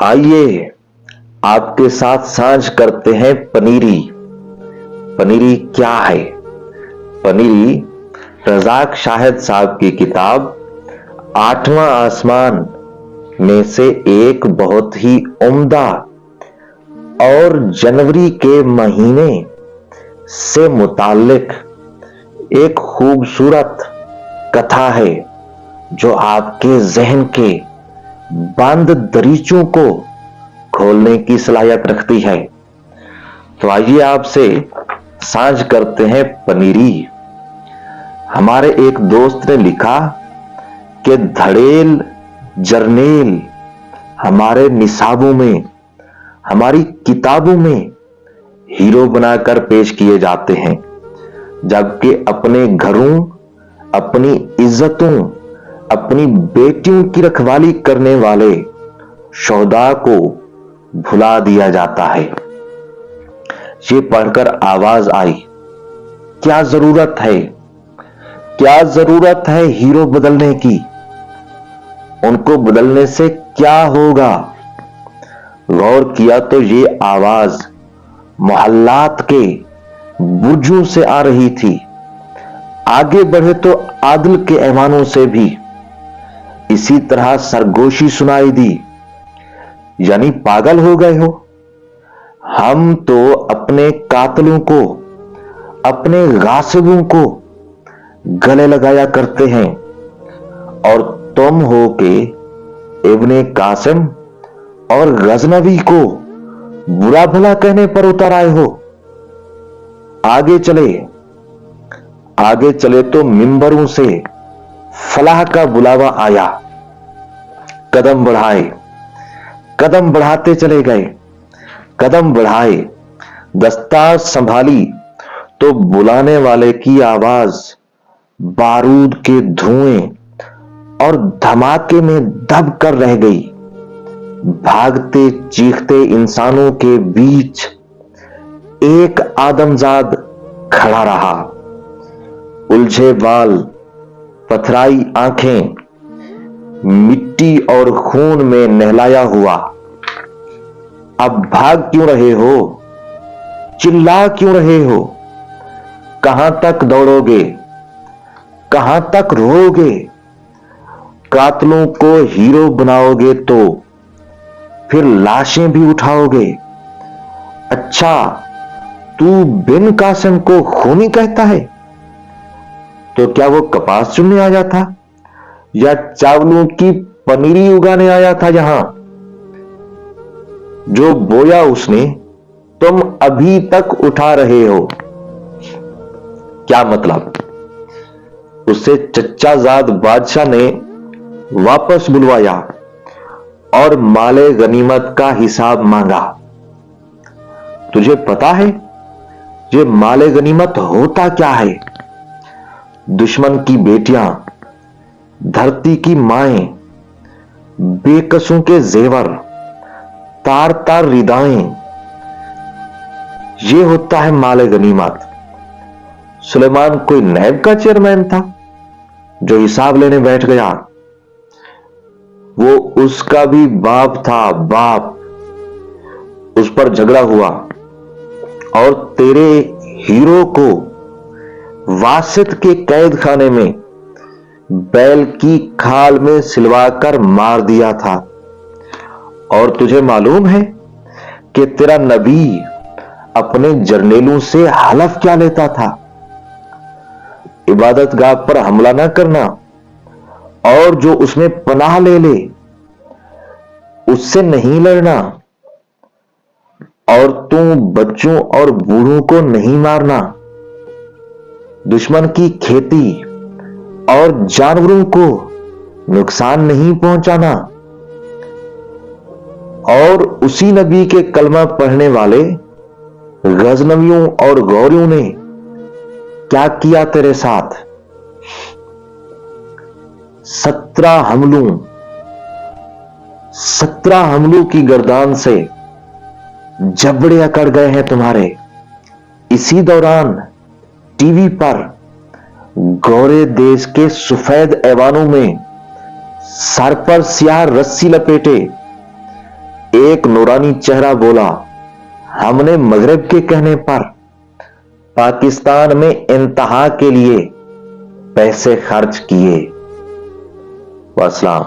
आइए आपके साथ साझ करते हैं पनीरी। पनीरी क्या है? पनीरी रज़ाक शाहिद साहब की किताब आठवां आसमान में से एक बहुत ही उम्दा और जनवरी के महीने से मुताल्लिक एक खूबसूरत कथा है जो आपके जहन के बंद दरीचों को खोलने की सलाहियत रखती है। तो आइए आपसे साझ करते हैं पनीरी। हमारे एक दोस्त ने लिखा कि धड़ेल जर्नेल हमारे निसाबों में, हमारी किताबों में हीरो बनाकर पेश किए जाते हैं, जबकि अपने घरों, अपनी इज्जतों, अपनी बेटियों की रखवाली करने वाले शोहदा को भुला दिया जाता है। ये पढ़कर आवाज आई, क्या जरूरत है, क्या जरूरत है हीरो बदलने की? उनको बदलने से क्या होगा? गौर किया तो ये आवाज मोहल्लात के बुर्जों से आ रही थी। आगे बढ़े तो आदिल के ऐवानों से भी इसी तरह सरगोशी सुनाई दी। यानी पागल हो गए हो? हम तो अपने कातलों को, अपने गासिबों को गले लगाया करते हैं और तुम हो के इब्ने कासिम और गजनवी को बुरा भला कहने पर उतर आए हो। आगे चले तो मिंबरों से फलाह का बुलावा आया। कदम बढ़ाए, कदम बढ़ाते चले गए, कदम बढ़ाए, दस्तार संभाली तो बुलाने वाले की आवाज बारूद के धुएं और धमाके में दब कर रह गई। भागते चीखते इंसानों के बीच एक आदमजाद खड़ा रहा। उलझे बाल, पथराई आंखें, मिट्टी और खून में नहलाया हुआ। अब भाग क्यों रहे हो? चिल्ला क्यों रहे हो? कहां तक दौड़ोगे? कहां तक रोओगे? कातलों को हीरो बनाओगे तो फिर लाशें भी उठाओगे। अच्छा, तू बिन कासिम को खूनी कहता है? तो क्या वो कपास चुनने आया था या चावलों की पनीरी उगाने आया था? यहां जो बोया उसने तुम अभी तक उठा रहे हो। क्या मतलब? उसे चच्चाजाद बादशाह ने वापस बुलवाया और माले गनीमत का हिसाब मांगा। तुझे पता है ये माले गनीमत होता क्या है? दुश्मन की बेटियां, धरती की माएं, बेकसों के जेवर, तार तार रिदाएं, ये होता है माले गनीमत। सुलेमान कोई नैब का चेयरमैन था जो हिसाब लेने बैठ गया। वो उसका भी बाप था, बाप। उस पर झगड़ा हुआ और तेरे हीरो को वासित के कैद खाने में बैल की खाल में सिलवाकर मार दिया था। और तुझे मालूम है कि तेरा नबी अपने जर्नेलों से हलफ क्या लेता था? इबादत गाह पर हमला ना करना और जो उसमें पनाह ले ले उससे नहीं लड़ना, और तू बच्चों और बूढ़ों को नहीं मारना। दुश्मन की खेती और जानवरों को नुकसान नहीं पहुंचाना। और उसी नबी के कलमा पढ़ने वाले गजनवियों और गौरियों ने क्या किया तेरे साथ? 17 हमलों की गर्दान से जबड़े अकड़ गए हैं तुम्हारे। इसी दौरान टीवी पर गौरे देश के सफेद ऐवानों में सर पर स्याह रस्सी लपेटे ایک نورانی چہرہ بولا، ہم نے مغرب کے کہنے پر پاکستان میں انتہا کے لیے پیسے خرچ کیے۔ والسلام۔